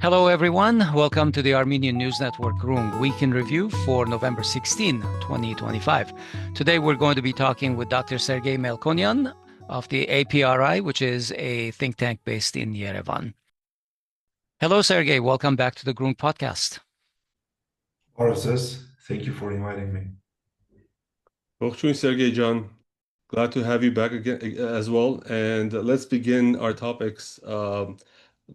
Hello, everyone. Welcome to the Armenian News Network Groong Week in Review for November 16, 2025. Today, we're going to be talking with Dr. Sergei Melkonian of the APRI, which is a think tank based in Yerevan. Hello, Sergei. Welcome back to the Groong podcast. Artsakh, thank you for inviting me. Bonjour, Sergei John. Glad to have you back again as well. And let's begin our topics,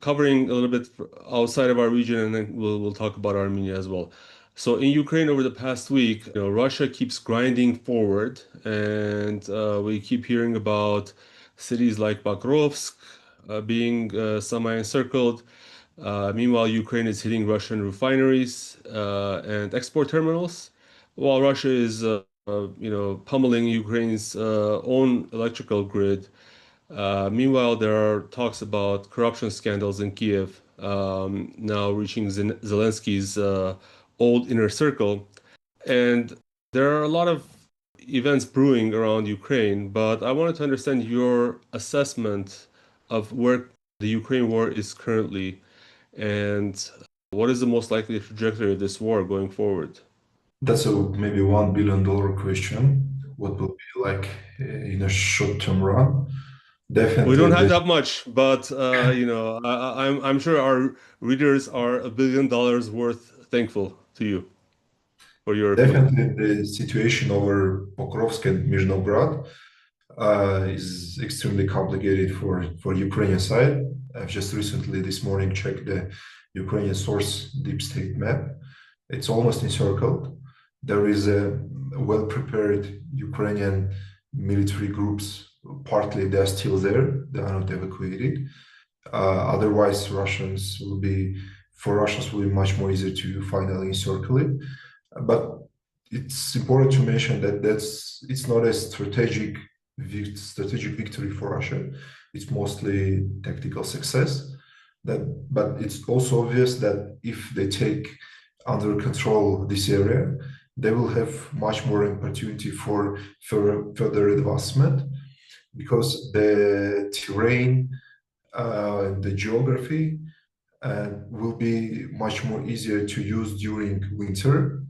covering a little bit outside of our region, and then we'll talk about Armenia as well. So in Ukraine over the past week, Russia keeps grinding forward, and we keep hearing about cities like Bakrovsk being semi-encircled. Meanwhile, Ukraine is hitting Russian refineries and export terminals, while Russia is pummeling Ukraine's own electrical grid. Meanwhile, there are talks about corruption scandals in Kiev, now reaching Zelensky's old inner circle. And there are a lot of events brewing around Ukraine, but I wanted to understand your assessment of where the Ukraine war is currently and what is the most likely trajectory of this war going forward. That's a maybe $1 billion question. What will be like in a short-term run? Definitely, we don't have that much, but I'm sure our readers are $1 billion worth thankful to you for your opinion. Definitely the situation over Pokrovsk and Nizhnograd is extremely complicated for Ukrainian side. I've just recently this morning checked the Ukrainian source deep state map. It's almost encircled. There is a well-prepared Ukrainian military groups. Partly they're still there. They are not evacuated. Otherwise, Russians will be much more easier to finally encircle it. But it's important to mention that it's not a strategic victory for Russia. It's mostly tactical success. But it's also obvious that if they take under control this area, they will have much more opportunity for further advancement because the terrain, the geography will be much more easier to use during winter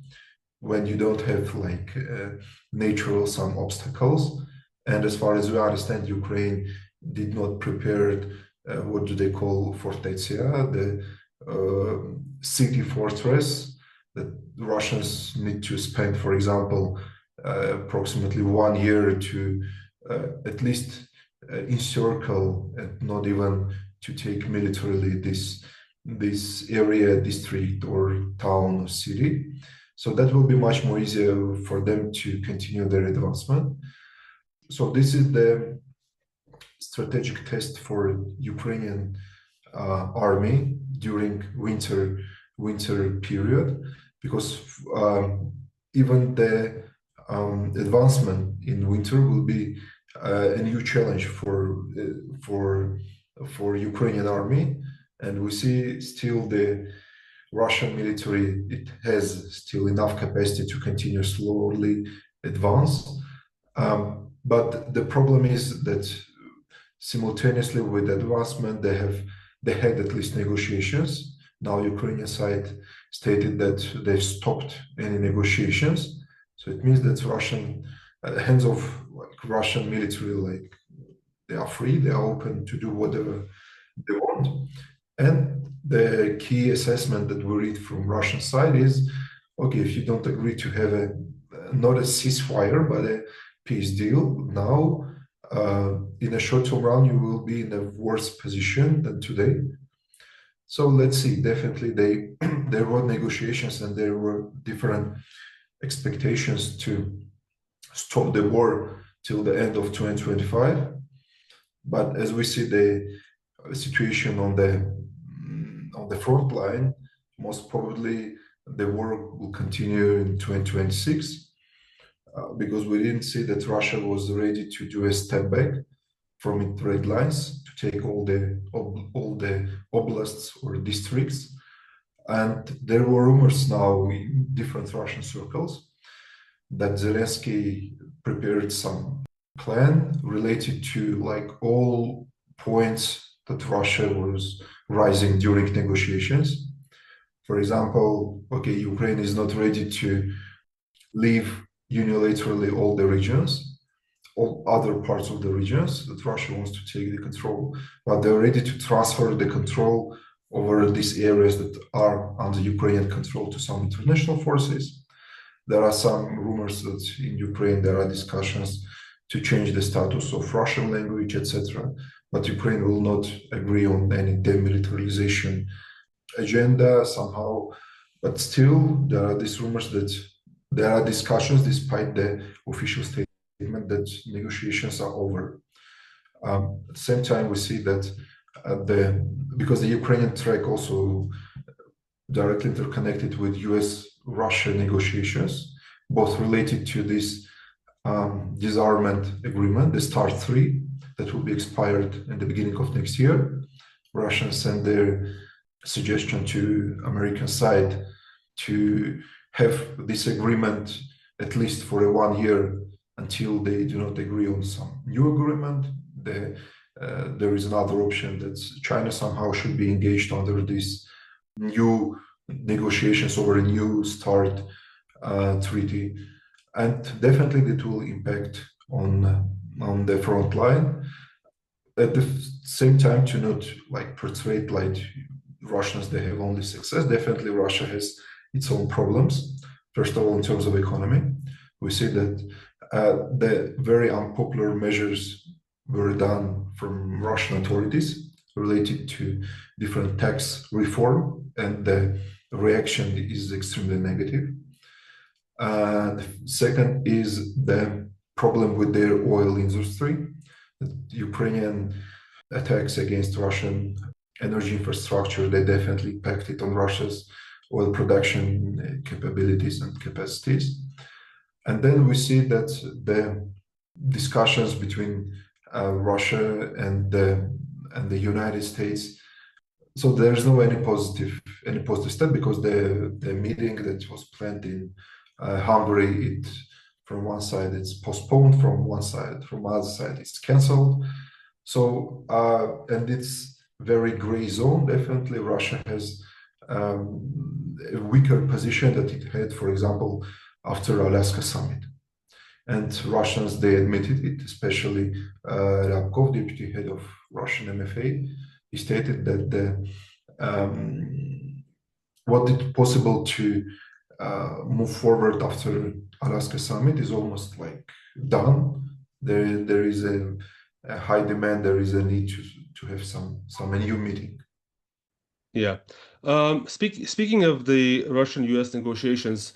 when you don't have like natural some obstacles. And as far as we understand, Ukraine did not prepare what do they call fortezia, the city fortress that the Russians need to spend, for example, approximately 1 year to at least encircle and not even to take militarily this area, district or town or city. So that will be much more easier for them to continue their advancement. So this is the strategic test for Ukrainian army during winter period, because even the advancement in winter will be a new challenge for Ukrainian army. And we see still the Russian military, it has still enough capacity to continue slowly advance. But the problem is that simultaneously with advancement, they had at least negotiations. Now Ukrainian side stated that they've stopped any negotiations. So it means that hands of Russian military, like they are free, they are open to do whatever they want. And the key assessment that we read from Russian side is, okay, if you don't agree to have not a ceasefire, but a peace deal now, in a short-term run, you will be in a worse position than today. So let's see. Definitely, there were negotiations and there were different expectations to stop the war till the end of 2025. But as we see the situation on the front line, most probably the war will continue in 2026 because we didn't see that Russia was ready to do a step back from its red lines to take all the oblasts or districts. And there were rumors now in different Russian circles that Zelensky prepared some plan related to like all points that Russia rising during negotiations. For example, okay, Ukraine is not ready to leave unilaterally all the regions, all other parts of the regions that Russia wants to take the control, but they're ready to transfer the control over these areas that are under Ukrainian control to some international forces. There are some rumors that in Ukraine there are discussions to change the status of Russian language, etc. But Ukraine will not agree on any demilitarization agenda somehow. But still, there are these rumors that there are discussions despite the official statement that negotiations are over. At the same time, we see that because the Ukrainian track also directly interconnected with US-Russia negotiations, both related to this disarmament agreement, the START 3, that will be expired in the beginning of next year. Russians sent their suggestion to American side to have this agreement at least for 1 year until they do not agree on some new agreement. There is another option that China somehow should be engaged under this new negotiations over a new START treaty, and definitely it will impact on the front line. At the same time, to not like portray like Russians they have only success. Definitely, Russia has its own problems. First of all, in terms of economy, we see that the very unpopular measures were done from Russian authorities related to different tax reform, and the reaction is extremely negative. The second is the problem with their oil industry. The Ukrainian attacks against Russian energy infrastructure, they definitely impacted on Russia's oil production capabilities and capacities. And then we see that the discussions between Russia and the United States. So there's no any positive step, because the meeting that was planned in Hungary, from one side it's postponed, from the other side it's cancelled. So and it's very gray zone. Definitely, Russia has a weaker position that it had, for example, after Alaska summit. And Russians, they admitted it, especially Ryabkov, deputy head of Russian MFA. He stated that what is possible to move forward after Alaska summit is almost like done. There is a high demand. There is a need to have some new meeting. Yeah. Speaking of the Russian-US negotiations,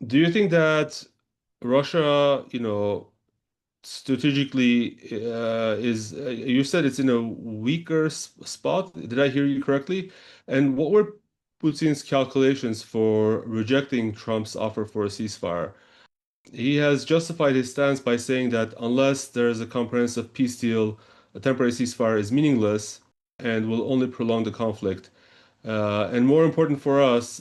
do you think that Russia, strategically you said it's in a weaker spot? Did I hear you correctly? And what were Putin's calculations for rejecting Trump's offer for a ceasefire? He has justified his stance by saying that unless there is a comprehensive peace deal, a temporary ceasefire is meaningless and will only prolong the conflict. And more important for us,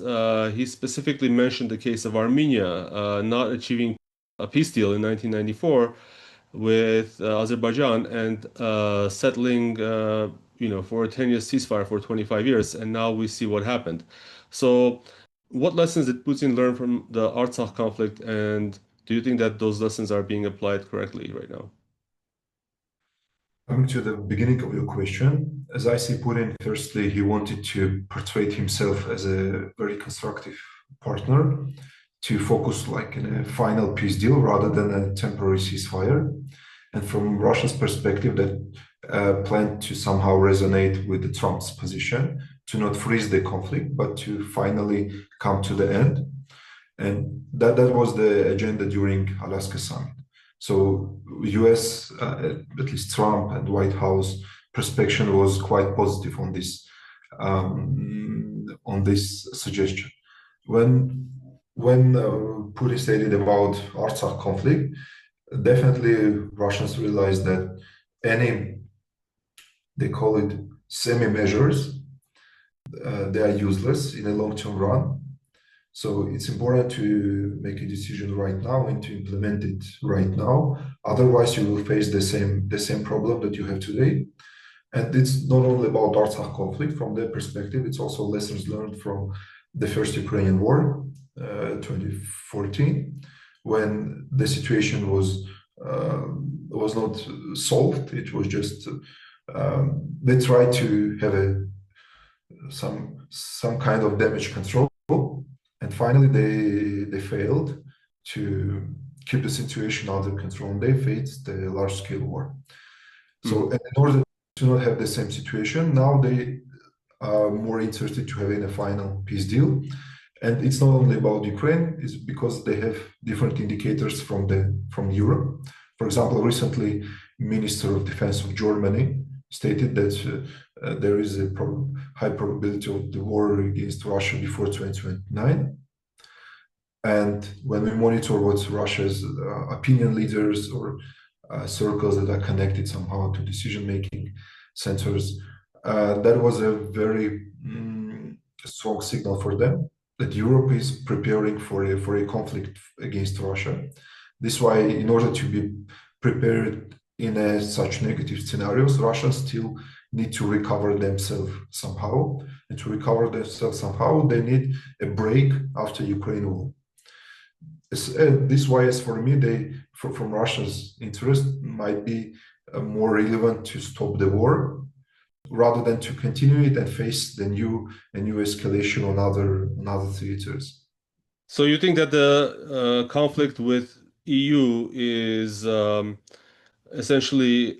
he specifically mentioned the case of Armenia not achieving a peace deal in 1994 with Azerbaijan and settling, for a 10-year ceasefire for 25 years. And now we see what happened. So what lessons did Putin learn from the Artsakh conflict? And do you think that those lessons are being applied correctly right now? Coming to the beginning of your question, as I see Putin, firstly, he wanted to portray himself as a very constructive partner, to focus like in a final peace deal rather than a temporary ceasefire. And from Russia's perspective, that planned to somehow resonate with the Trump's position, to not freeze the conflict, but to finally come to the end. And that was the agenda during Alaska summit. So US, at least Trump and White House perspective was quite positive on this suggestion. When Putin stated about Artsakh conflict, definitely Russians realized that they call it semi-measures, they are useless in a long-term run. So it's important to make a decision right now and to implement it right now. Otherwise, you will face the same problem that you have today. And it's not only about Artsakh conflict from their perspective, it's also lessons learned from the first Ukrainian war, 2014, when the situation was not solved. It was just they tried to have some kind of damage control, and finally they failed to keep the situation under control, and they faced a large-scale war. So in order to not have the same situation, now they are more interested to having a final peace deal. And it's not only about Ukraine, it's because they have different indicators from Europe. For example, recently, Minister of Defense of Germany stated that there is a high probability of the war against Russia before 2029. And when we monitor what Russia's opinion leaders or circles that are connected somehow to decision-making centers, that was a very strong signal for them that Europe is preparing for a conflict against Russia. This is why, in order to be prepared in such negative scenarios, Russia still need to recover themselves somehow. And to recover themselves somehow, they need a break after Ukraine war. This is why, as for me, from Russia's interest, might be more relevant to stop the war rather than to continue it and face the new escalation on other theaters. So you think that the conflict with EU is essentially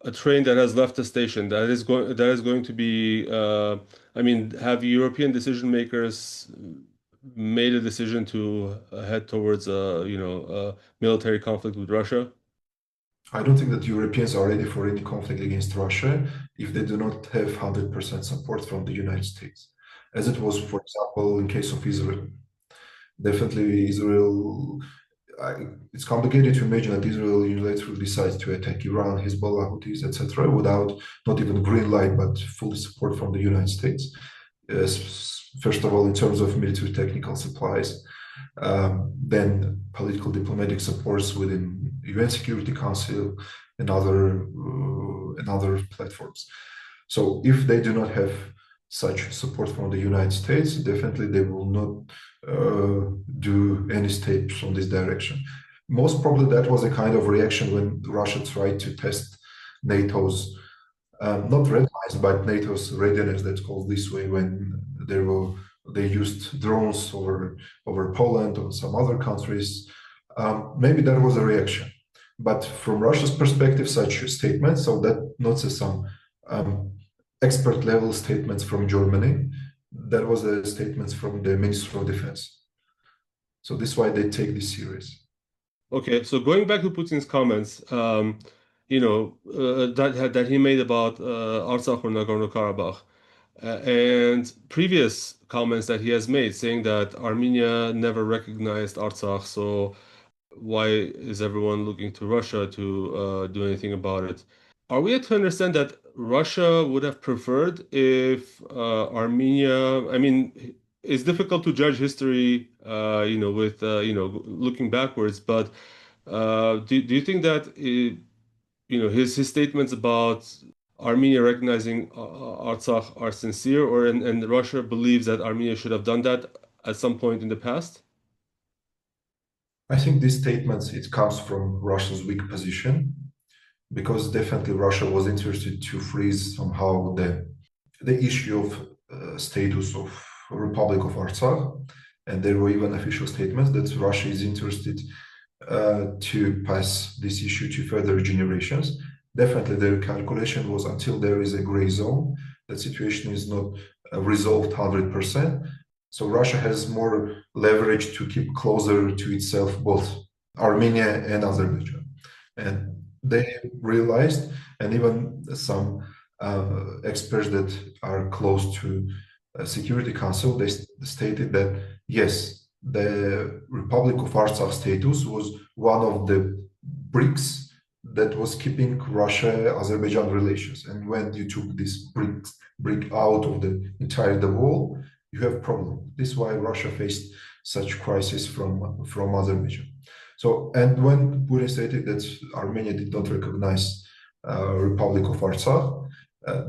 a train that has left the station, that is going to be I mean, have European decision makers made a decision to head towards a military conflict with Russia? I don't think that Europeans are ready for any conflict against Russia if they do not have 100% support from the United States, as it was, for example, in case of Israel. Definitely, Israel. It's complicated to imagine that Israel unilaterally decides to attack Iran, Hezbollah, Houthis, etc., without not even green light, but full support from the United States. First of all, in terms of military technical supplies, then political diplomatic supports within UN Security Council and other platforms. So if they do not have such support from the United States, definitely they will not do any steps on this direction. Most probably that was a kind of reaction when Russia tried to test NATO's, not red lines, but NATO's readiness, that's called this way, when they used drones over Poland or some other countries. Maybe that was a reaction. But from Russia's perspective, such statements, so that not some expert level statements from Germany, that was the statements from the Minister of Defense. So this is why they take this serious. Okay, so going back to Putin's comments, that he made about Artsakh or Nagorno-Karabakh, and previous comments that he has made saying that Armenia never recognized Artsakh, so why is everyone looking to Russia to do anything about it? Are we to understand that Russia would have preferred if Armenia, I mean, it's difficult to judge history, with, looking backwards, but do you think that, his statements about Armenia recognizing Artsakh are sincere, and Russia believes that Armenia should have done that at some point in the past? I think these statements, it comes from Russia's weak position, because definitely Russia was interested to freeze somehow the issue of status of Republic of Artsakh, and there were even official statements that Russia is interested to pass this issue to further generations. Definitely, their calculation was until there is a gray zone, that situation is not resolved 100%. So Russia has more leverage to keep closer to itself both Armenia and Azerbaijan. And they realized, and even some experts that are close to Security Council, they stated that yes, the Republic of Artsakh status was one of the bricks that was keeping Russia-Azerbaijan relations. And when you took this brick out of the entire wall, you have problem. This is why Russia faced such crisis from Azerbaijan. So, and when Putin stated that Armenia did not recognize Republic of Artsakh.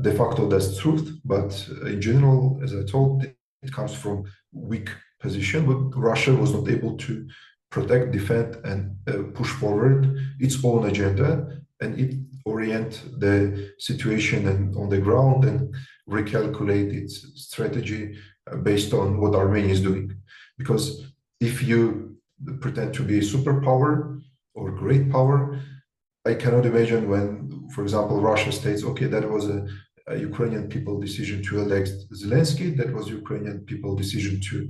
De facto, that's truth, but in general, as I told, it comes from weak position, but Russia was not able to protect, defend, and push forward its own agenda, and it orient the situation and on the ground and recalculate its strategy based on what Armenia is doing. Because if you pretend to be a superpower or great power, I cannot imagine when, for example, Russia states, okay, that was a Ukrainian people decision to elect Zelensky, that was Ukrainian people decision to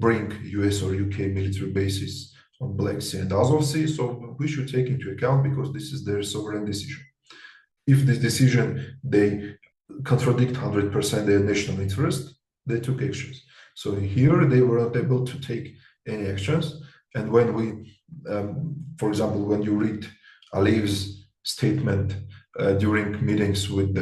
bring US or UK military bases on Black Sea and Azov Sea, so we should take into account because this is their sovereign decision. If this decision, they contradict 100% their national interest, they took actions. So here they were not able to take any actions. And when we, for example, when you read Aliyev's statement during meetings with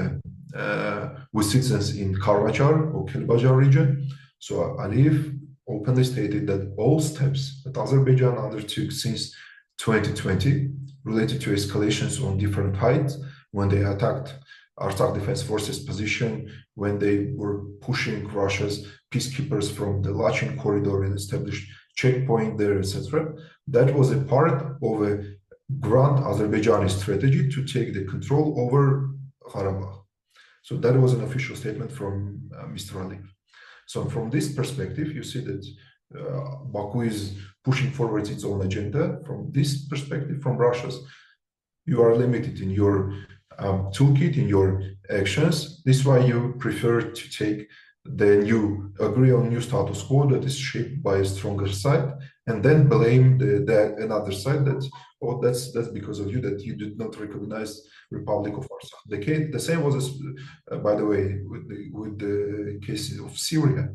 citizens in Karachar or Kelbajar region, so Aliyev openly stated that all steps that Azerbaijan undertook since 2020 related to escalations on different heights, when they attacked Artsakh Defense Forces position, when they were pushing Russia's peacekeepers from the Lachin corridor and established checkpoint there, etc. That was a part of a grand Azerbaijani strategy to take the control over Karabakh. So that was an official statement from Mr. Aliyev. So from this perspective, you see that Baku is pushing forward its own agenda. From this perspective, from Russia's, you are limited in your toolkit, in your actions. This is why you prefer to take agree on new status quo that is shaped by a stronger side, and then blame the another side that, oh, that's because of you, that you did not recognize Republic of Artsakh. The same was, by the way, with the case of Syria,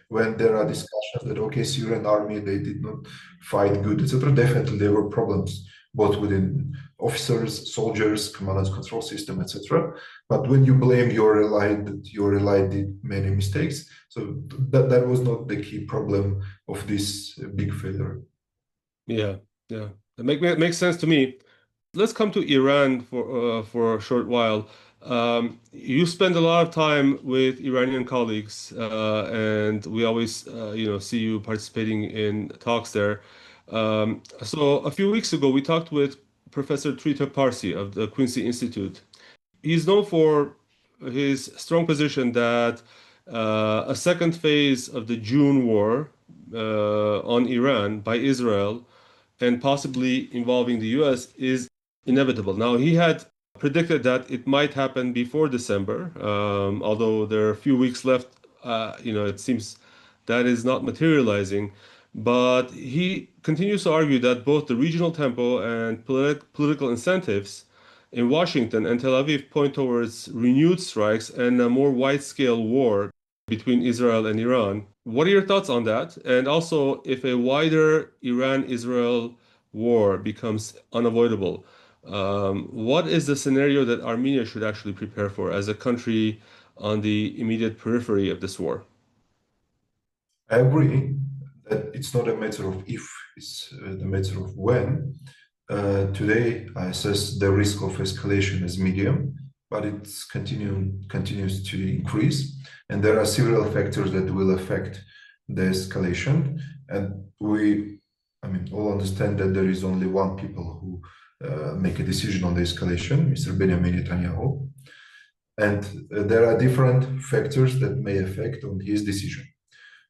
when there are discussions that, okay, Syrian army, they did not fight good, etc. Definitely there were problems both within officers, soldiers, command and control system, etc. But when you blame your ally that your ally did many mistakes, so that was not the key problem of this big failure. Yeah, it makes sense to me. Let's come to Iran for a short while. You spend a lot of time with Iranian colleagues, and we always, see you participating in talks there. So a few weeks ago, we talked with Professor TRIPP Parsi of the Quincy Institute. He's known for his strong position that a second phase of the June war on Iran by Israel and possibly involving the US is inevitable. Now, he had predicted that it might happen before December, although there are a few weeks left. It seems that is not materializing. But he continues to argue that both the regional tempo and political incentives in Washington and Tel Aviv point towards renewed strikes and a more wide-scale war between Israel and Iran. What are your thoughts on that? And also, if a wider Iran-Israel war becomes unavoidable, what is the scenario that Armenia should actually prepare for as a country on the immediate periphery of this war? I agree that it's not a matter of if, it's the matter of when. Today, I assess the risk of escalation as medium, but it's continues to increase. And there are several factors that will affect the escalation. And we all understand that there is only one people who make a decision on the escalation, Mr. Benjamin Netanyahu. And there are different factors that may affect on his decision.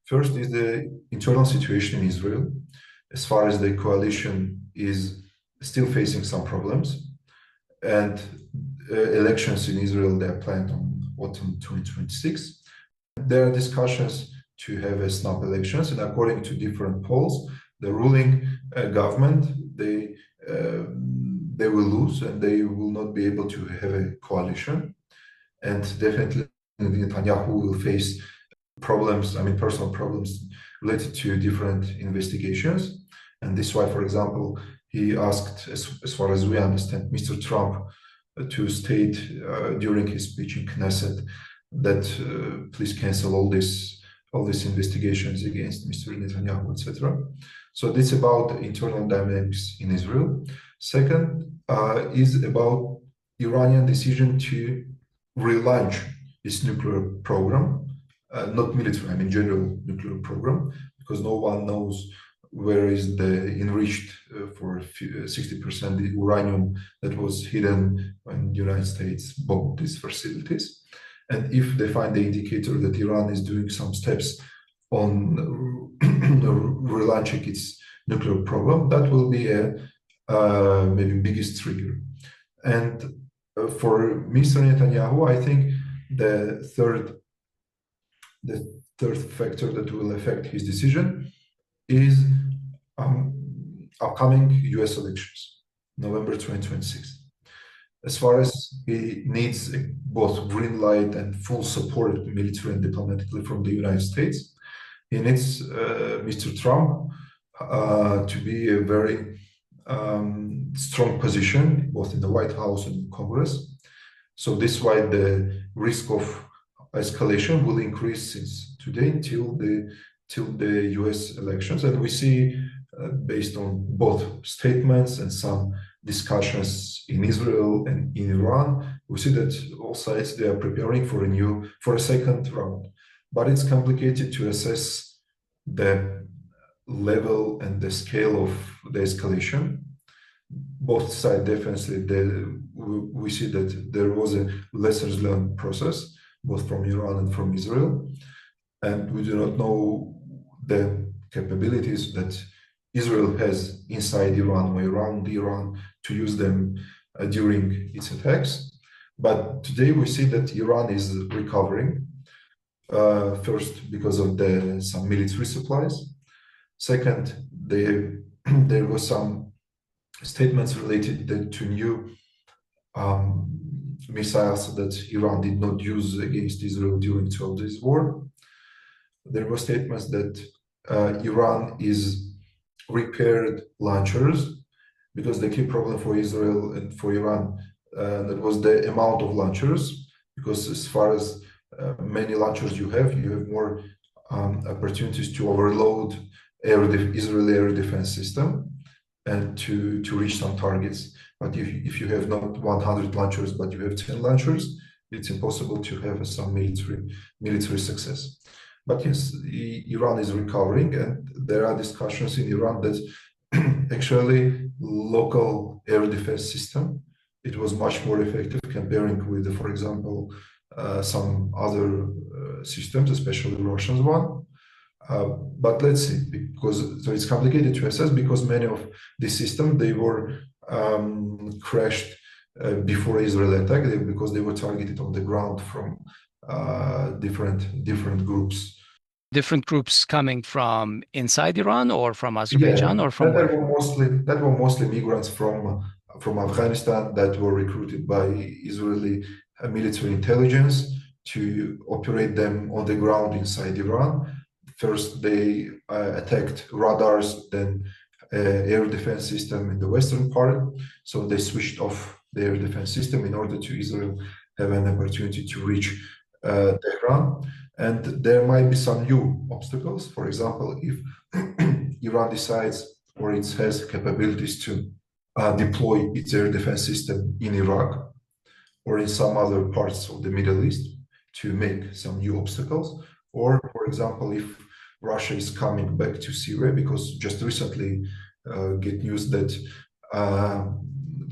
First is the internal situation in Israel, as far as the coalition is still facing some problems. And elections in Israel, they are planned on autumn 2026. There are discussions to have a snap elections, and according to different polls, the ruling government, they will lose and they will not be able to have a coalition. And definitely Netanyahu will face problems, personal problems related to different investigations. And this is why, for example, he asked, as far as we understand, Mr. Trump to state during his speech in Knesset that please cancel all these investigations against Mr. Netanyahu, etc. So this is about the internal dynamics in Israel. Second is about Iranian decision to relaunch its nuclear program, not military, I mean general nuclear program, because no one knows where is the enriched for 60% the uranium that was hidden when the United States bombed these facilities. And if they find the indicator that Iran is doing some steps on relaunching its nuclear program, that will be a maybe biggest trigger. And for Mr. Netanyahu, I think the third factor that will affect his decision is upcoming US elections, November 2026. As far as he needs both green light and full support military and diplomatically from the United States, he needs Mr. Trump to be a very strong position both in the White House and Congress. So this is why the risk of escalation will increase since today till the US elections. And we see, based on both statements and some discussions in Israel and in Iran, we see that all sides, they are preparing for a second round. But it's complicated to assess the level and the scale of the escalation. Both sides definitely, we see that there was a lessons learned process, both from Iran and from Israel. And we do not know the capabilities that Israel has inside Iran or around Iran to use them during its attacks. But today we see that Iran is recovering. First, because of some military supplies. Second, there was some statements related to new missiles that Iran did not use against Israel during 12 days war. There were statements that Iran is repaired launchers, because the key problem for Israel and for Iran that was the amount of launchers, because as far as many launchers you have more opportunities to overload Israeli air defense system and to reach some targets. But if you have not 100 launchers, but you have 10 launchers, it's impossible to have some military success. But yes, Iran is recovering, and there are discussions in Iran that actually local air defense system, it was much more effective comparing with, for example, some other systems, especially the Russian one. But let's see, so it's complicated to assess, because many of these systems, they were crashed before Israel attack, because they were targeted on the ground from different groups. Different groups coming from inside Iran or from Azerbaijan or from that where? were mostly migrants from Afghanistan that were recruited by Israeli military intelligence to operate them on the ground inside Iran. First, they attacked radars, then air defense system in the western part. So they switched off the air defense system in order to Israel have an opportunity to reach Tehran. And there might be some new obstacles. For example, if Iran decides or it has capabilities to deploy its air defense system in Iraq or in some other parts of the Middle East to make some new obstacles. Or, for example, if Russia is coming back to Syria, because just recently get news that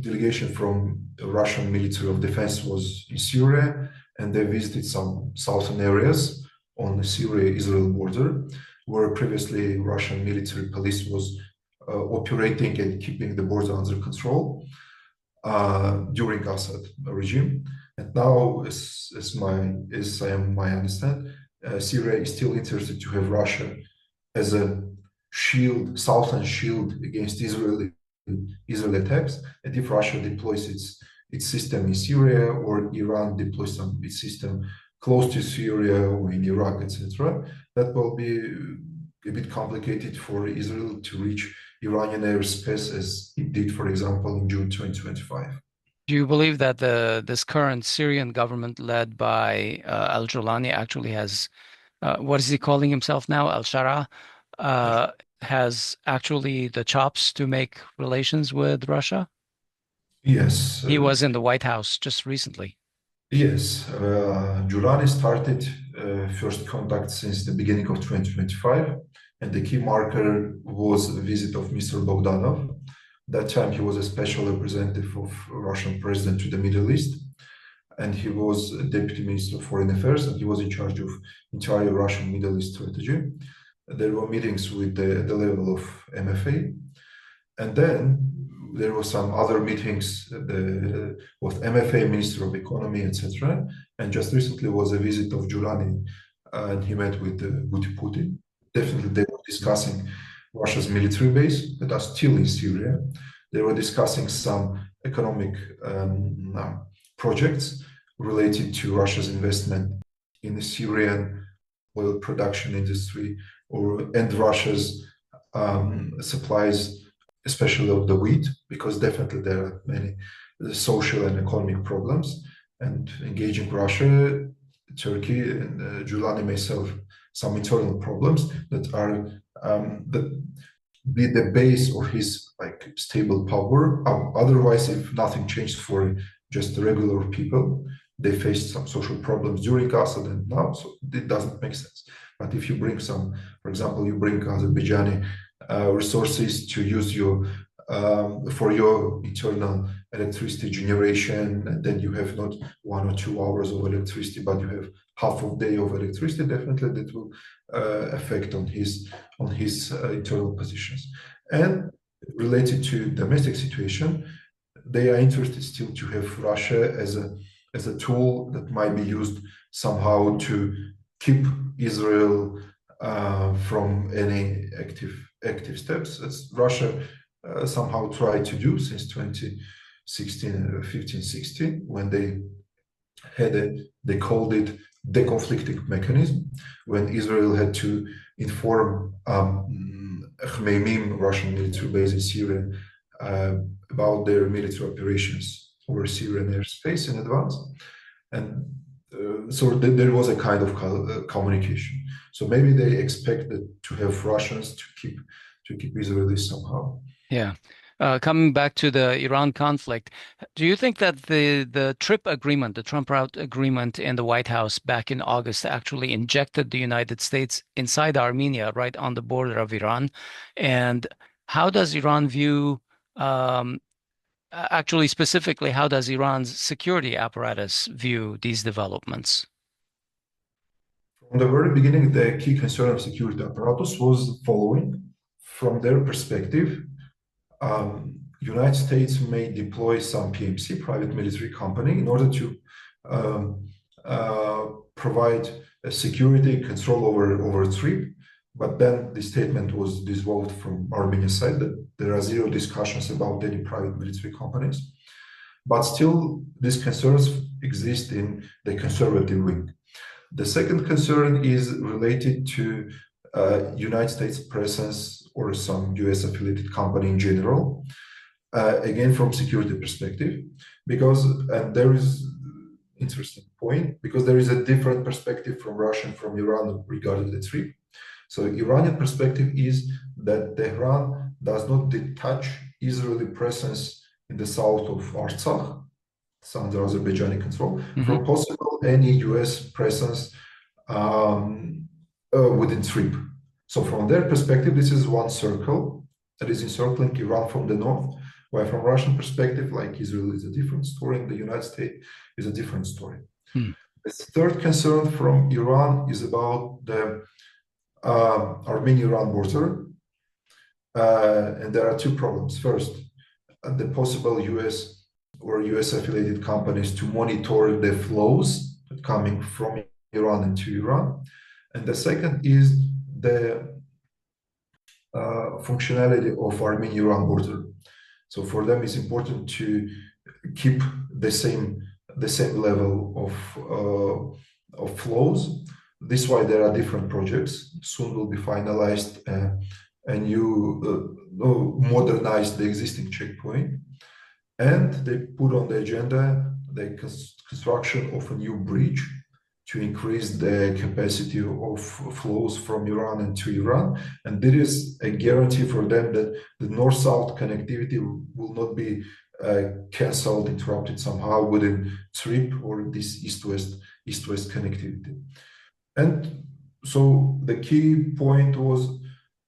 delegation from the Russian Ministry of Defense was in Syria, and they visited some southern areas on the Syria-Israel border, where previously Russian military police was operating and keeping the border under control during Assad regime. And now, as I understand, Syria is still interested to have Russia as a shield, southern shield against Israeli attacks. And if Russia deploys its system in Syria, or Iran deploys its system close to Syria or in Iraq, etc., that will be a bit complicated for Israel to reach Iranian airspace, as it did, for example, in June 2025. Do you believe that this current Syrian government led by al-Julani actually has, what is he calling himself now, al-Sharaa, has actually the chops to make relations with Russia? Yes. He was in the White House just recently. Yes. Julani started first contact since the beginning of 2025, and the key marker was a visit of Mr. Bogdanov. That time he was a special representative of Russian president to the Middle East, and he was a deputy minister of foreign affairs, and he was in charge of entire Russian Middle East strategy. There were meetings with the level of MFA, and then there were some other meetings with MFA, Minister of Economy, etc. And just recently was a visit of Julani, and he met with Putin. Definitely, they were discussing Russia's military base that are still in Syria. They were discussing some economic projects related to Russia's investment in the Syrian oil production industry and Russia's supplies, especially of the wheat, because definitely there are many social and economic problems. And engaging Russia, Turkey, and Julani may solve some internal problems that are that be the base of his stable power. Otherwise, if nothing changed for just regular people, they faced some social problems during Assad and now, so it doesn't make sense. But if you bring some, for example, you bring Azerbaijani resources to use for your internal electricity generation, and then you have not 1 or 2 hours of electricity, but you have half a day of electricity. Definitely, that will affect on his internal positions. And related to domestic situation, they are interested still to have Russia as a tool that might be used somehow to keep Israel from any active steps, as Russia somehow tried to do since 2015-16, when they called it deconflicting mechanism, when Israel had to inform Khmeimim, Russian military base in Syria, about their military operations over Syrian airspace in advance. And so there was a kind of communication. So maybe they expected to have Russians to keep Israelis somehow. Yeah. Coming back to the Iran conflict, do you think that the TRIPP agreement, the Trump route agreement in the White House back in August, actually injected the United States inside Armenia, right on the border of Iran? And how does Iran view, actually specifically, how does Iran's security apparatus view these developments? From the very beginning, the key concern of security apparatus was the following. From their perspective, United States may deploy some PMC, private military company, in order to provide a security control over TRIPP. But then the statement was dissolved from Armenian side that there are zero discussions about any private military companies. But still, these concerns exist in the conservative wing. The second concern is related to United States presence or some US affiliated company in general, again from security perspective, because, and there is interesting point, because there is a different perspective from Russia and from Iran regarding the TRIPP. So Iranian perspective is that Tehran does not detach Israeli presence in the south of Artsakh, under Azerbaijani control, from possible any US presence within TRIPP. So from their perspective, this is one circle that is encircling Iran from the north, while from Russian perspective, like Israel is a different story and the United States is a different story. The third concern from Iran is about the Armenian-Iran border. And there are two problems. First, the possible US or US affiliated companies to monitor the flows coming from Iran into Iran. And the second is the functionality of Armenian-Iran border. So for them, it's important to keep the same level of flows. This is why there are different projects. Soon will be finalized a new modernize the existing checkpoint, and they put on the agenda the construction of a new bridge to increase the capacity of flows from Iran into Iran. And there is a guarantee for them that the north-south connectivity will not be cancelled, interrupted somehow within TRIPP or this east-west connectivity. And so the key point was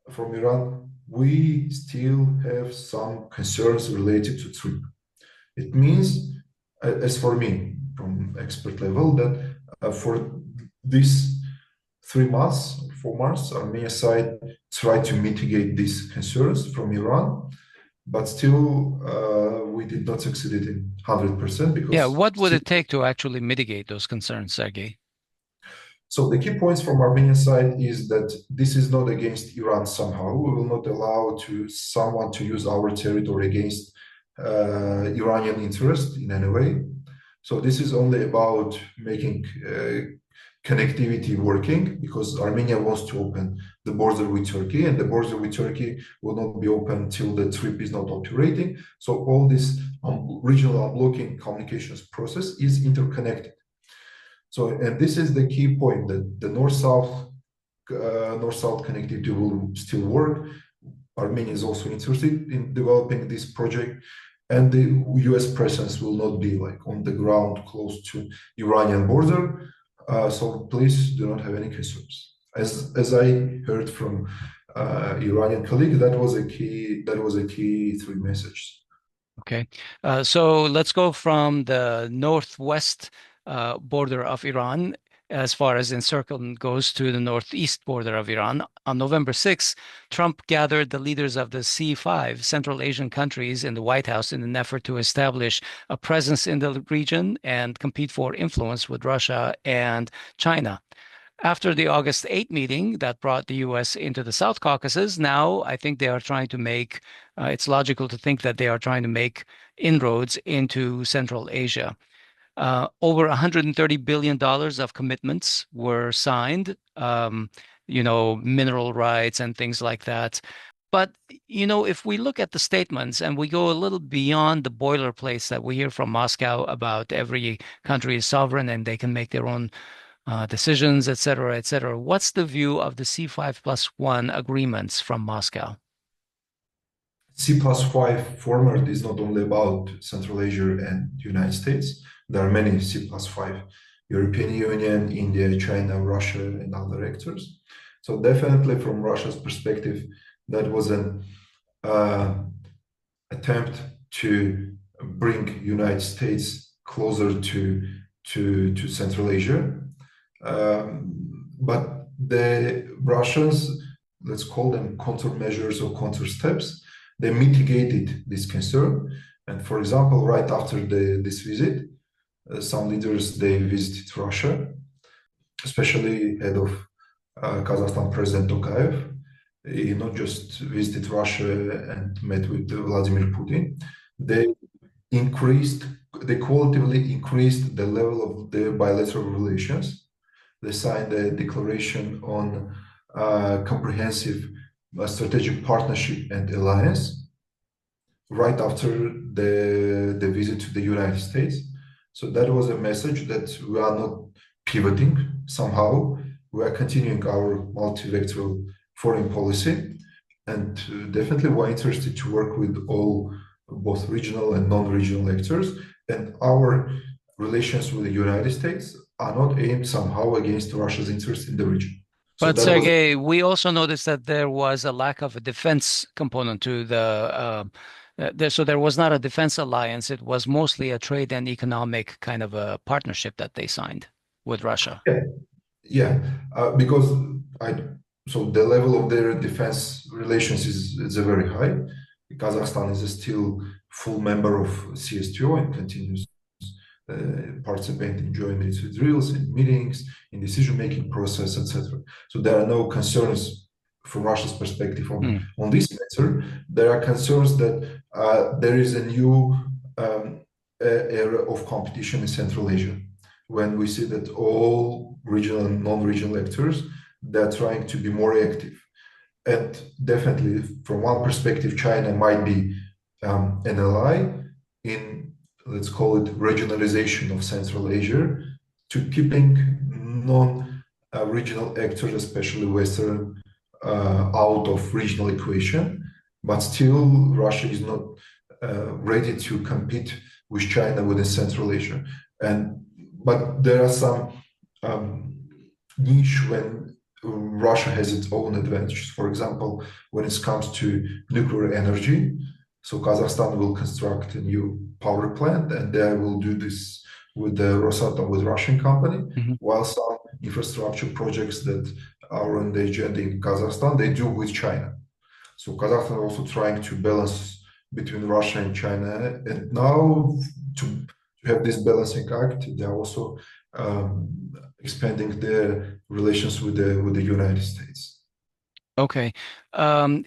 from Iran, we still have some concerns related to TRIPP. It means, as for me, from expert level, that for this 3 months, 4 months, Armenia side tried to mitigate these concerns from Iran, but still we did not succeed in 100% because Yeah, what would it take to actually mitigate those concerns, Sergei? So the key points from Armenian side is that this is not against Iran somehow. We will not allow someone to use our territory against Iranian interest in any way. So this is only about making connectivity working, because Armenia wants to open the border with Turkey, and the border with Turkey will not be open till the TRIPP is not operating. So all this regional unblocking communications process is interconnected. So, and this is the key point, that the north-south connectivity will still work. Armenia is also interested in developing this project, and the US presence will not be like on the ground close to Iranian border. So please do not have any concerns. As I heard from Iranian colleague, that was a key 3 messages. Okay, so let's go from the northwest border of Iran, as far as encirclement goes, to the northeast border of Iran. On November 6th, Trump gathered the leaders of the C5 Central Asian countries in the White House in an effort to establish a presence in the region and compete for influence with Russia and China. After the August 8 meeting that brought the US into the South Caucasus, now I think they are trying to make, it's logical to think that they are trying to make inroads into Central Asia. Over $130 billion of commitments were signed, mineral rights and things like that. But, if we look at the statements and we go a little beyond the boilerplates that we hear from Moscow about every country is sovereign and they can make their own decisions, et cetera, what's the view of the C5+1 agreements from Moscow? C+5 format is not only about Central Asia and United States. There are many C+5, European Union, India, China, Russia, and other actors. So definitely from Russia's perspective, that was an attempt to bring United States closer to Central Asia. But the Russians, let's call them countermeasures or counter steps, they mitigated this concern. And for example, right after this visit, some leaders, they visited Russia, especially head of Kazakhstan President Tokayev. He not just visited Russia and met with Vladimir Putin, they qualitatively increased the level of their bilateral relations. They signed a declaration on comprehensive strategic partnership and alliance right after the visit to the United States. So that was a message that we are not pivoting somehow. We are continuing our multivectoral foreign policy, and definitely we're interested to work with both regional and non-regional actors. And our relations with the United States are not aimed somehow against Russia's interest in the region. But Sergei, we also noticed that there was a lack of a defense component to so there was not a defense alliance. It was mostly a trade and economic kind of a partnership that they signed with Russia. Yeah, because so the level of their defense relations is very high. Kazakhstan is still full member of CSTO and continues participate in joint military drills, in meetings, in decision-making process, etc. So there are no concerns from Russia's perspective on this matter. There are concerns that there is a new era of competition in Central Asia, when we see that all regional and non-regional actors, they're trying to be more active. And definitely, from one perspective, China might be an ally in, let's call it, regionalization of Central Asia, to keeping non-regional actors, especially Western, out of regional equation. But still, Russia is not ready to compete with China within Central Asia. But there are some niche when Russia has its own advantages. For example, when it comes to nuclear energy, so Kazakhstan will construct a new power plant, and they will do this with the Rosatom, with Russian company, while some infrastructure projects that are on the agenda in Kazakhstan, they do with China. So Kazakhstan also trying to balance between Russia and China, and now to have this balancing act, they are also expanding their relations with the United States. Okay.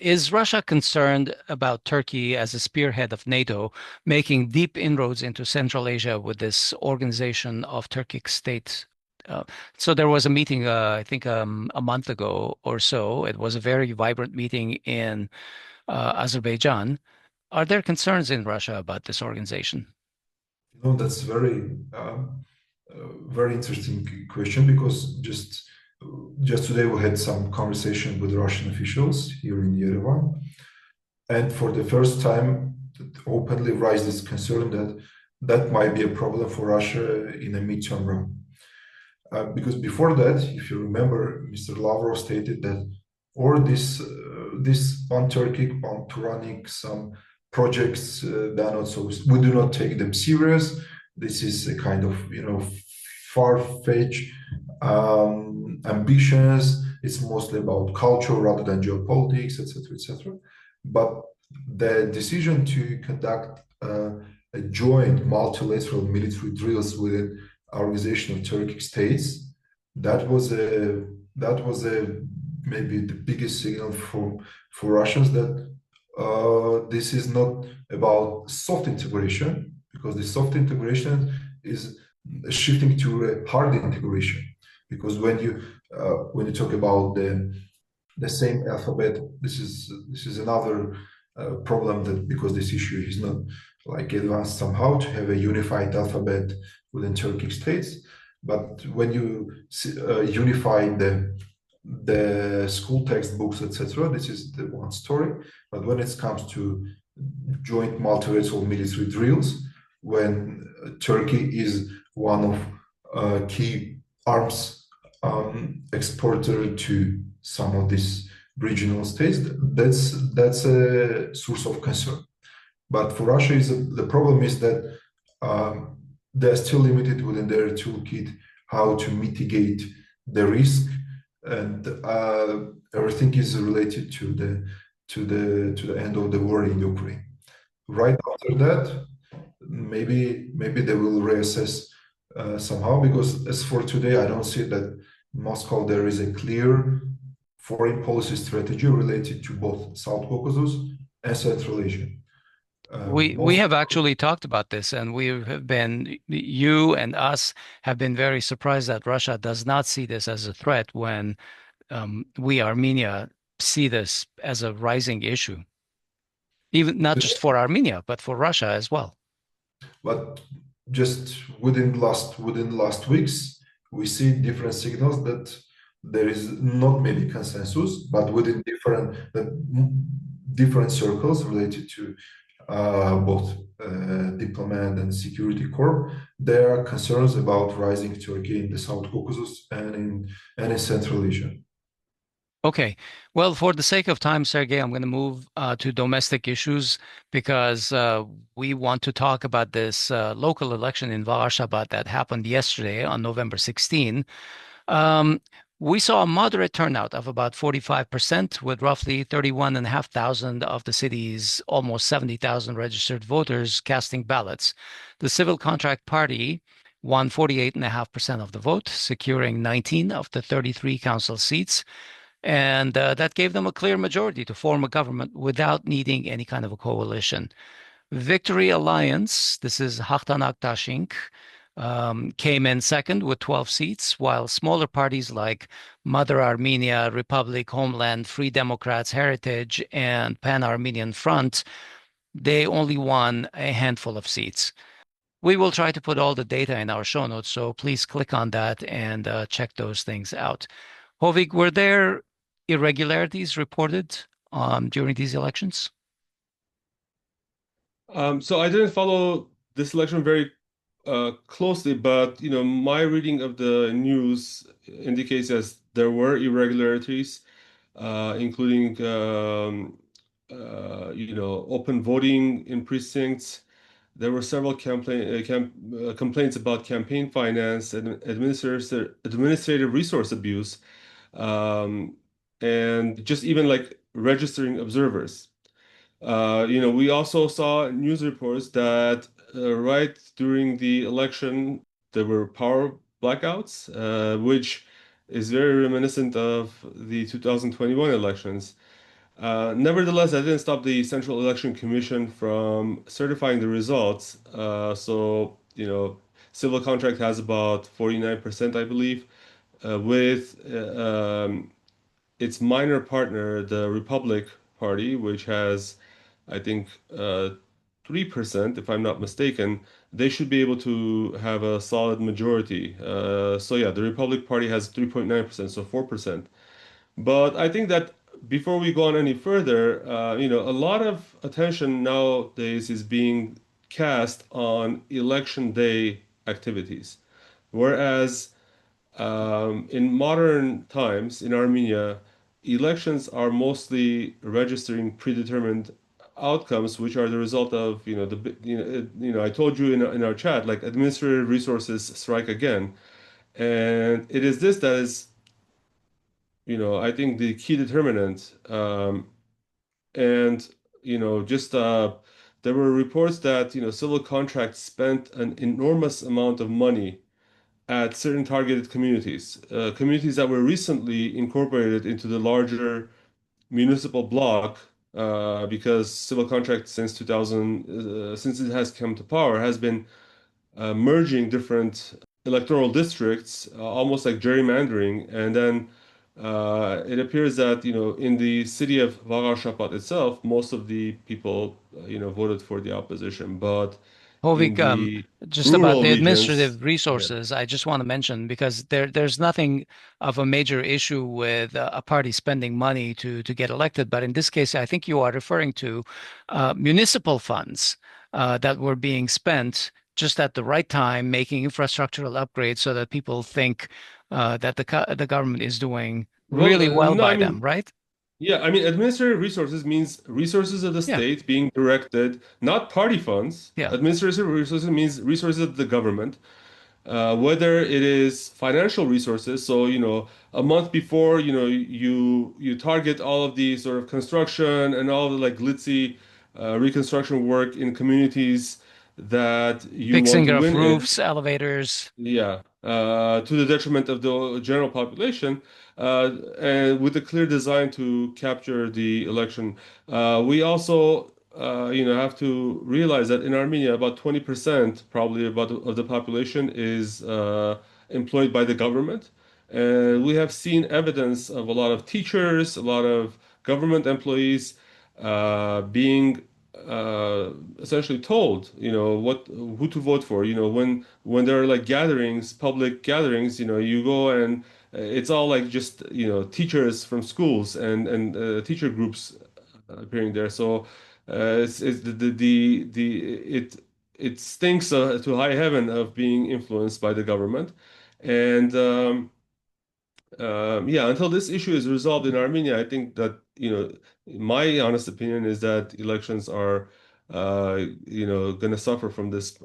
Is Russia concerned about Turkey as a spearhead of NATO making deep inroads into Central Asia with this organization of Turkic states? So there was a meeting, I think a month ago or so. It was a very vibrant meeting in Azerbaijan. Are there concerns in Russia about this organization? That's very interesting question, because just today we had some conversation with Russian officials here in Yerevan, and for the first time openly raised this concern that might be a problem for Russia in a midterm run. Because before that, if you remember, Mr. Lavrov stated that all this pan-Turkic, pan-Turanic, some projects, they are not so, we do not take them serious. This is a kind of far-fetched ambitions. It's mostly about culture rather than geopolitics, etc., etc. But the decision to conduct a joint multilateral military drills within organization of Turkic states, that was a maybe the biggest signal for Russians that this is not about soft integration, because the soft integration is shifting to a hard integration. Because when you talk about the same alphabet, this is another problem, that because this issue is not like advanced somehow to have a unified alphabet within Turkic states. But when you unify the school textbooks, etc., this is the one story. But when it comes to joint multilateral military drills, when Turkey is one of key arms exporter to some of these regional states, that's a source of concern. But for Russia, the problem is that they're still limited within their toolkit how to mitigate the risk, and everything is related to the end of the war in Ukraine. Right after that, maybe they will reassess somehow, because as for today, I don't see that in Moscow there is a clear foreign policy strategy related to both South Caucasus and Central Asia. We have actually talked about this, and you and us have been very surprised that Russia does not see this as a threat when we, Armenia, see this as a rising issue, even not just for Armenia, but for Russia as well. But just within last weeks, we see different signals that there is not maybe consensus, but within different circles related to both diplomat and security corps, there are concerns about rising Turkey in the South Caucasus and in Central Asia. Okay. Well, for the sake of time, Sergei, I'm going to move to domestic issues, because we want to talk about this local election in Vagharshapat that happened yesterday on November 16. We saw a moderate turnout of about 45%, with roughly 31,500 of the city's almost 70,000 registered voters casting ballots. The Civil Contract Party won 48.5% of the vote, securing 19 of the 33 council seats. And that gave them a clear majority to form a government without needing any kind of a coalition. Victory Alliance, this is Haqtanak Tashink, came in second with 12 seats, while smaller parties like Mother Armenia, Republic, Homeland, Free Democrats, Heritage, and Pan-Armenian Front, they only won a handful of seats. We will try to put all the data in our show notes, so please click on that and check those things out. Hovik, were there irregularities reported during these elections? So I didn't follow this election very closely, but my reading of the news indicates that there were irregularities, including open voting in precincts. There were several complaints about campaign finance and administrative resource abuse, um, and just even like registering observers. We also saw news reports that right during the election, there were power blackouts, which is very reminiscent of the 2021 elections. Nevertheless, that didn't stop the Central Election Commission from certifying the results. Civil contract has about 49%, I believe, with its minor partner, the Republic Party, which has, I think, 3%, if I'm not mistaken. They should be able to have a solid majority. So yeah, the Republic Party has 3.9%, so 4%. But I think that before we go on any further, a lot of attention nowadays is being cast on election day activities. Whereas in modern times in Armenia, elections are mostly registering predetermined outcomes, which are the result of, I told you in our chat, like administrative resources strike again. And it is this that is, I think the key determinant. And, just there were reports that, civil contracts spent an enormous amount of money at certain targeted communities, communities that were recently incorporated into the larger municipal bloc, because civil contract since 2000, since it has come to power, has been merging different electoral districts, almost like gerrymandering. And then it appears that, in the city of Vagharshapat itself, most of the people, voted for the opposition. But in Hovik, the just about rural the regions, administrative yeah. resources, I just want to mention because there's nothing of a major issue with a party spending money to get elected. But in this case, I think you are referring to municipal funds that were being spent just at the right time, making infrastructural upgrades so that people think that the government is doing Well, really well no, I by them, mean, right? yeah, I mean, administrative resources means resources of the Yeah, state being directed, not party funds. yeah. Administrative resources means resources of the government, whether it is financial resources. So, a month before, you target all of the sort of construction and all the like glitzy reconstruction work in communities that you want Fixing to of win in. roofs, elevators. Yeah, to the detriment of the general population, and with a clear design to capture the election. We also, have to realize that in Armenia, about 20%, probably about of the population is employed by the government. And we have seen evidence of a lot of teachers, a lot of government employees being essentially told, what who to vote for. When there are like gatherings, public gatherings, you go and it's all like just teachers from schools and teacher groups appearing there. So it's it stinks to high heaven of being influenced by the government, and yeah, until this issue is resolved in Armenia, I think that, my honest opinion is that elections are, going to suffer from this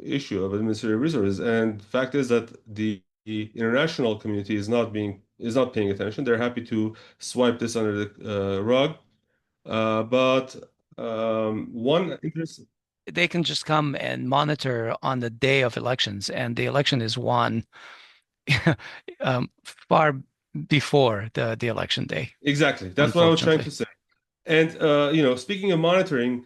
issue of administrative resources. And fact is that the international community is not paying attention. They're happy to swipe this under the rug. But one interest. They can just come and monitor on the day of elections, and the election is won far before the election day, Exactly. That's what I was trying to unfortunately. say. And speaking of monitoring,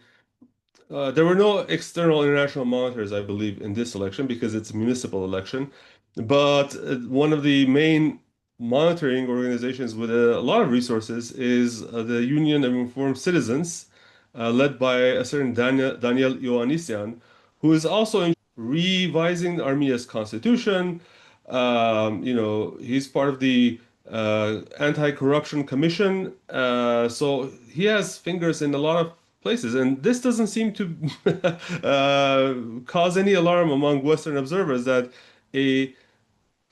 there were no external international monitors, I believe, in this election because it's a municipal election. But one of the main monitoring organizations with a lot of resources is the Union of Informed Citizens, led by a certain Daniel Ioannisyan, who is also in revising Armenia's constitution. He's part of the Anti-Corruption Commission. So he has fingers in a lot of places. And this doesn't seem to cause any alarm among Western observers that a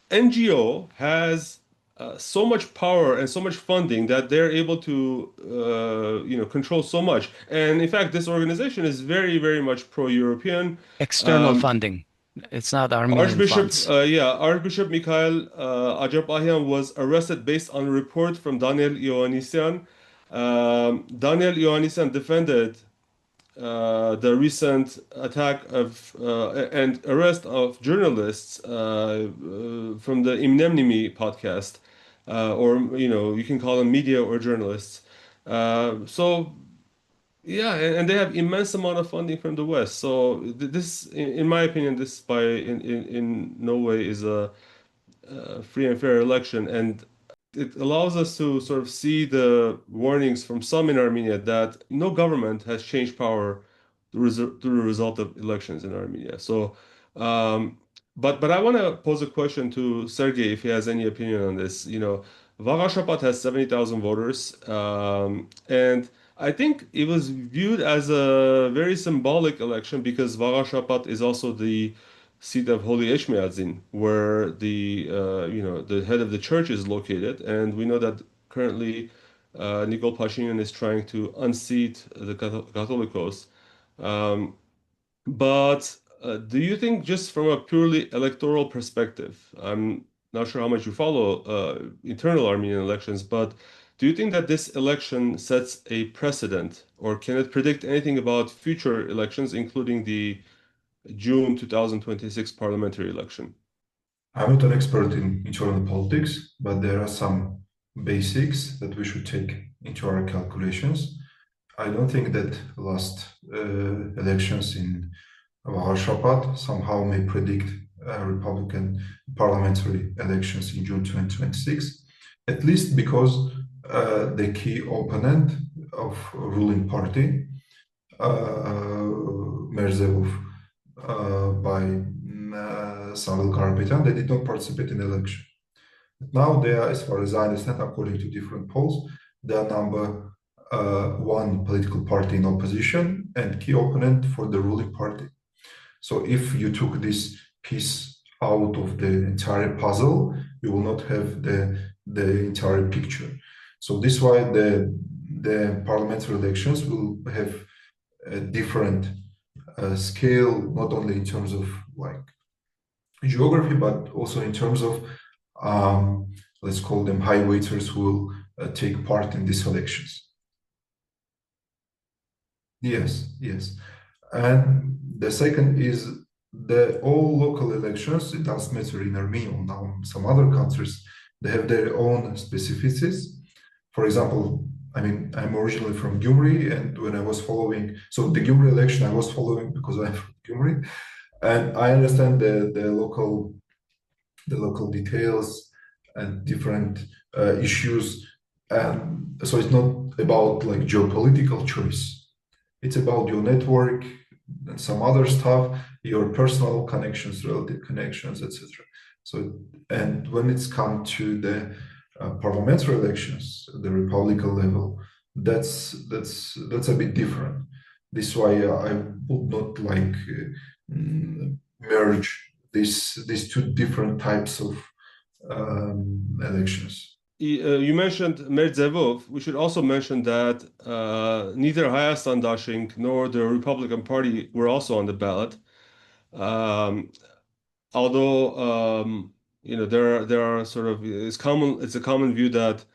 NGO has so much power and so much funding that they're able to, control so much. And in fact, this organization is very, very much pro-European. External funding. It's not Armenian funds. Archbishop Mikhail Ajapahian was arrested based on a report from Daniel Ioannisian. Daniel Ioannisian defended the recent attack of and arrest of journalists from the Imnemnimi podcast, or you can call them media or journalists. And they have immense amount of funding from the West. So this, in my opinion, this in no way is a free and fair election, and it allows us to sort of see the warnings from some in Armenia that no government has changed power through the result of elections in Armenia. So, but I want to pose a question to Sergei if he has any opinion on this. Vagharshapat has 70,000 voters, and I think it was viewed as a very symbolic election because Vagharshapat is also the seat of Holy Etchmiadzin, where the head of the church is located, and we know that currently Nikol Pashinyan is trying to unseat the Catholicos. But do you think, just from a purely electoral perspective, I'm not sure how much you follow internal Armenian elections, but do you think that this election sets a precedent, or can it predict anything about future elections, including the June 2026 parliamentary election? I'm not an expert in internal politics, but there are some basics that we should take into our calculations. I don't think that last elections in Vagharshapat somehow may predict Republican parliamentary elections in June 2026, at least because the key opponent of ruling party, Mer Dzevov, by Samuel Karapetyan, they did not participate in the election. Now they are, as far as I understand, according to different polls, they are number one political party in opposition and key opponent for the ruling party. So if you took this piece out of the entire puzzle, you will not have the entire picture. So this is why the parliamentary elections will have a different scale, not only in terms of like geography, but also in terms of let's call them high waiters who will take part in these elections. Yes. And the second is all local elections. It doesn't matter in Armenia or now some other countries, they have their own specificities. For example, I'm originally from Gyumri, and when I was following, so the Gyumri election I was following because I'm from Gyumri, and I understand the local details and different issues, and so it's not about like geopolitical choice. It's about your network and some other stuff, your personal connections, relative connections, etc. So, and when it's come to the parliamentary elections, the Republican level, that's a bit different. This is why I would not like merge these two different types of elections. You mentioned Mer Dzevov. We should also mention that neither Hayastan Dashing nor the Republican Party were also on the ballot. Although there are sort of it's a common view that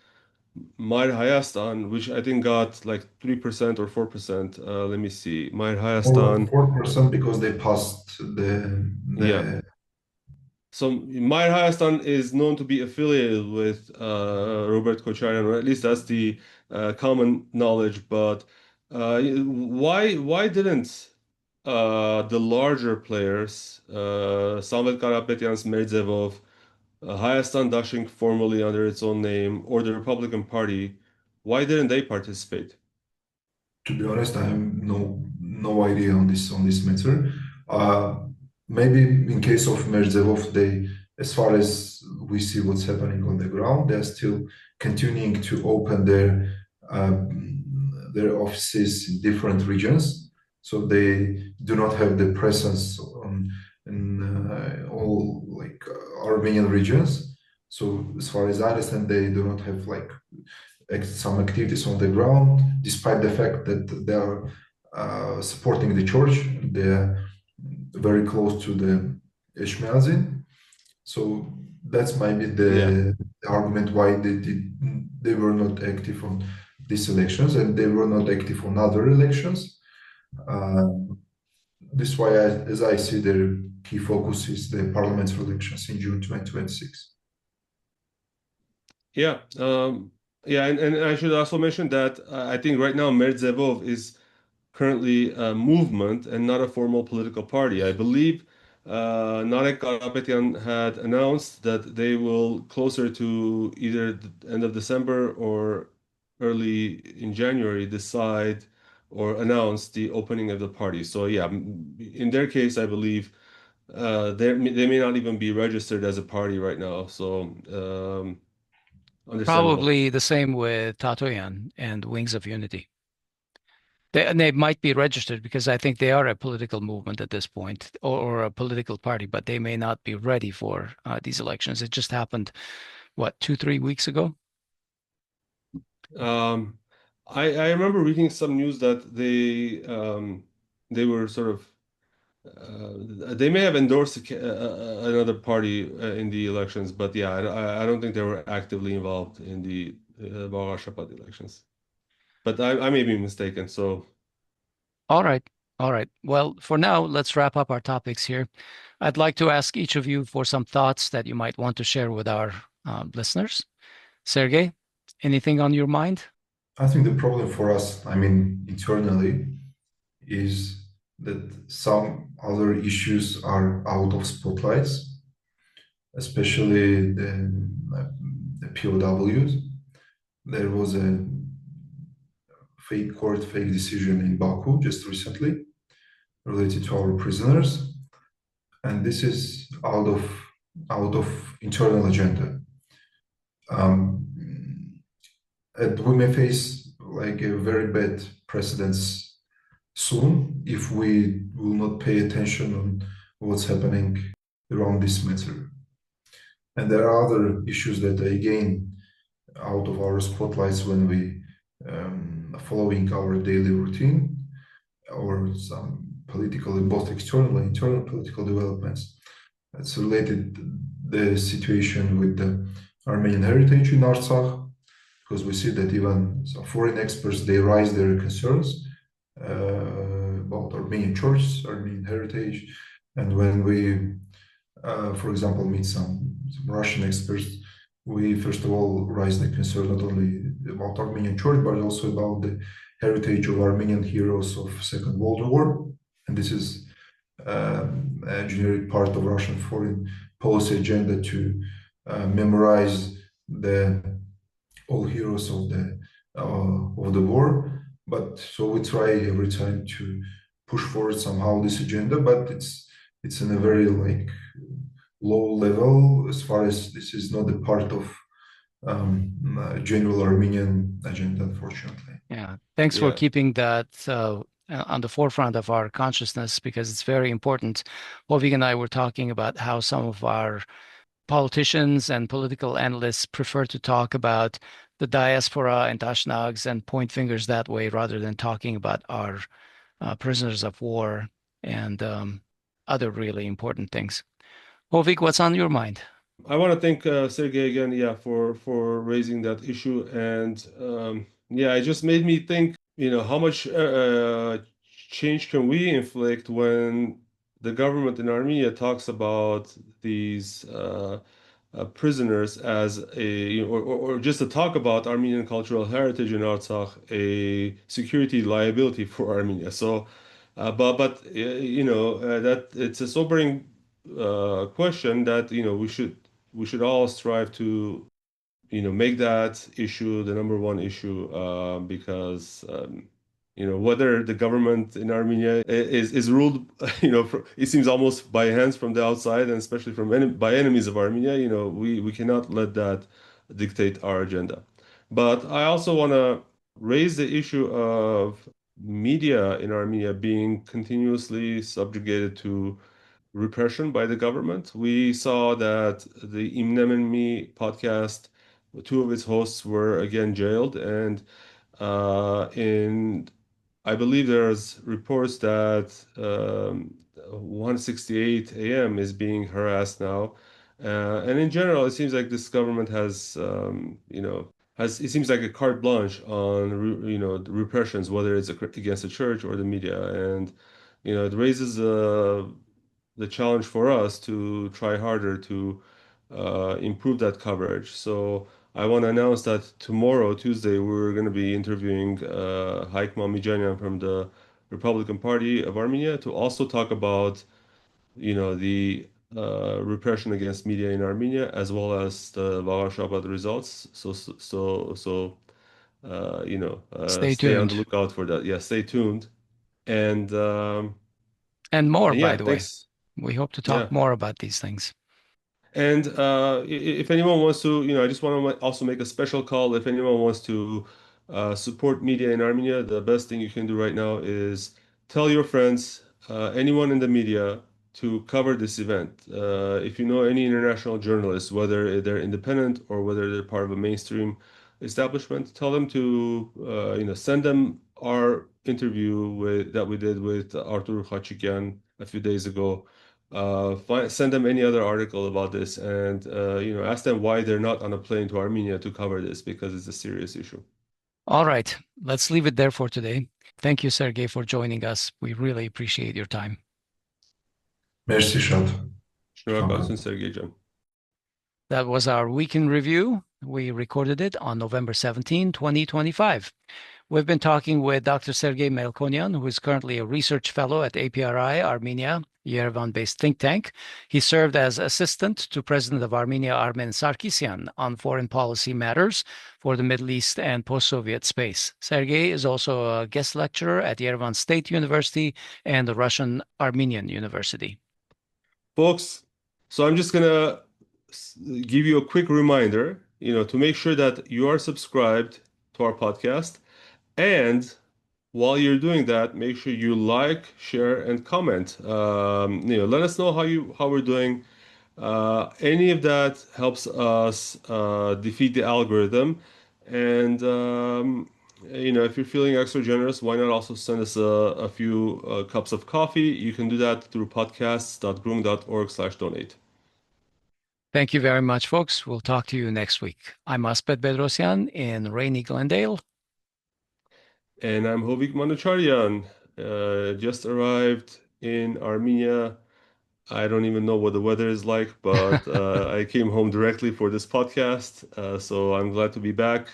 Mer Hayastan, which I think got like 3% or 4%. Let me see. Mer Hayastan 4% because they passed the yeah. So Mer Hayastan is known to be affiliated with Robert Kocharian, or at least that's the common knowledge. But why didn't the larger players, Samuel Karapetyan's Mer Dzevov, Hayastan Dashing formerly under its own name, or the Republican Party, why didn't they participate? To be honest, I have no idea on this matter. Maybe in case of Mer Dzevov, they, as far as we see what's happening on the ground, they're still continuing to open their their offices in different regions, so they do not have the presence in all Armenian regions. So as far as I understand, they do not have some activities on the ground, despite the fact that they are supporting the church. They're very close to the Etchmiadzin. So that's maybe the argument why they were not active on these elections, and they were not active on other elections. This is why, as I see, their key focus is the parliamentary elections in June 2026. Yeah, and I should also mention that I think right now Mer Dzevov is currently a movement and not a formal political party. I believe Narek Karapetyan had announced that they will, closer to either the end of December or early in January, decide or announce the opening of the party. So yeah, in their case, I believe they may not even be registered as a party right now. So understandable. Probably the same with Tatoyan and Wings of Unity. They might be registered because I think they are a political movement at this point, or a political party, but they may not be ready for these elections. It just happened, what, 2, 3 weeks ago? I remember reading some news that they were sort of they may have endorsed another party in the elections, but yeah, I don't think they were actively involved in the Vagharshapat elections. But I may be mistaken. So, All right. All right. Well, for now, let's wrap up our topics here. I'd like to ask each of you for some thoughts that you might want to share with our listeners. Sergey, anything on your mind? I think the problem for us, I mean, internally, is that some other issues are out of spotlights, especially the POWs. There was a fake decision in Baku just recently related to our prisoners, and this is out of internal agenda. And we may face like a very bad precedence soon if we will not pay attention on what's happening around this matter. And there are other issues that are again out of our spotlights when we following our daily routine, or some political, both external and internal political developments. It's related to the situation with the Armenian heritage in Artsakh, because we see that even some foreign experts, they raise their concerns about Armenian churches, Armenian heritage. And when we, for example, meet some Russian experts, we first of all raise the concern not only about Armenian church, but also about the heritage of Armenian heroes of Second World War. And this is a generic part of Russian foreign policy agenda to memorize all heroes of the war. But so we try every time to push forward somehow this agenda, but it's in a very low level, as far as this is not a part of general Armenian agenda, unfortunately. Yeah, thanks for keeping that on the forefront of our consciousness, because it's very important. Hovik and I were talking about how some of our politicians and political analysts prefer to talk about the diaspora and Dashnags and point fingers that way, rather than talking about our prisoners of war and other really important things. Hovik, what's on your mind? I want to thank Sergey again, for raising that issue, and it just made me think, how much change can we inflict when the government in Armenia talks about these prisoners as or just to talk about Armenian cultural heritage in Artsakh, a security liability for Armenia. So, but that it's a sobering question that we should all strive to make that issue the number one issue, because whether the government in Armenia is ruled it seems almost by hands from the outside, and especially by enemies of Armenia, we cannot let that dictate our agenda. But I also want to raised the issue of media in Armenia being continuously subjugated to repression by the government. We saw that the Imnem and Me podcast, two of its hosts were again jailed, and in I believe there's reports that 168 AM is being harassed now. And in general, it seems like this government has, it seems like a carte blanche on, the repressions, whether it's against the church or the media. And, it raises the challenge for us to try harder to improve that coverage. So I want to announce that tomorrow, Tuesday, we're going to be interviewing Haik Mamijanian from the Republican Party of Armenia to also talk about, the repression against media in Armenia, as well as the Vagharshapat results. Stay Stay on the tuned. lookout for that. Yeah, stay tuned. And And more, yeah, by the way. thanks. We hope to Yeah. talk more about these things. And if anyone wants to, I just want to also make a special call. If anyone wants to support media in Armenia, the best thing you can do right now is tell your friends, anyone in the media, to cover this event. If you know any international journalists, whether they're independent or whether they're part of a mainstream establishment, tell them to, send them our interview that we did with Artur Khachikyan a few days ago. Send them any other article about this, and ask them why they're not on a plane to Armenia to cover this, because it's a serious issue. All right, let's leave it there for today. Thank you, Sergei, for joining us. We really appreciate your time. Merci, Shant. That was our weekend review. We recorded it on November 17, 2025. We've been talking with Dr. Sergei Melkonian, who is currently a research fellow at APRI Armenia, Yerevan-based think tank. He served as assistant to President of Armenia, Armen Sarkisyan, on foreign policy matters for the Middle East and post-Soviet space. Sergei is also a guest lecturer at Yerevan State University and the Russian Armenian University. Folks, so I'm just going to give you a quick reminder, to make sure that you are subscribed to our podcast. And while you're doing that, make sure you like, share, and comment. Let us know how we're doing. Any of that helps us defeat the algorithm. And if you're feeling extra generous, why not also send us a few cups of coffee? You can do that through podcasts.groong.org/donate. Thank you very much, folks. We'll talk to you next week. I'm Aspet Bedrosian in rainy Glendale. And I'm Hovik Manucharyan. Just arrived in Armenia. I don't even know what the weather is like, but I came home directly for this podcast. So I'm glad to be back.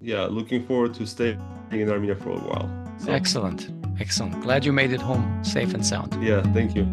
Looking forward to staying in Armenia for a while. So, Excellent. Glad you made it home safe and sound. Yeah, thank you.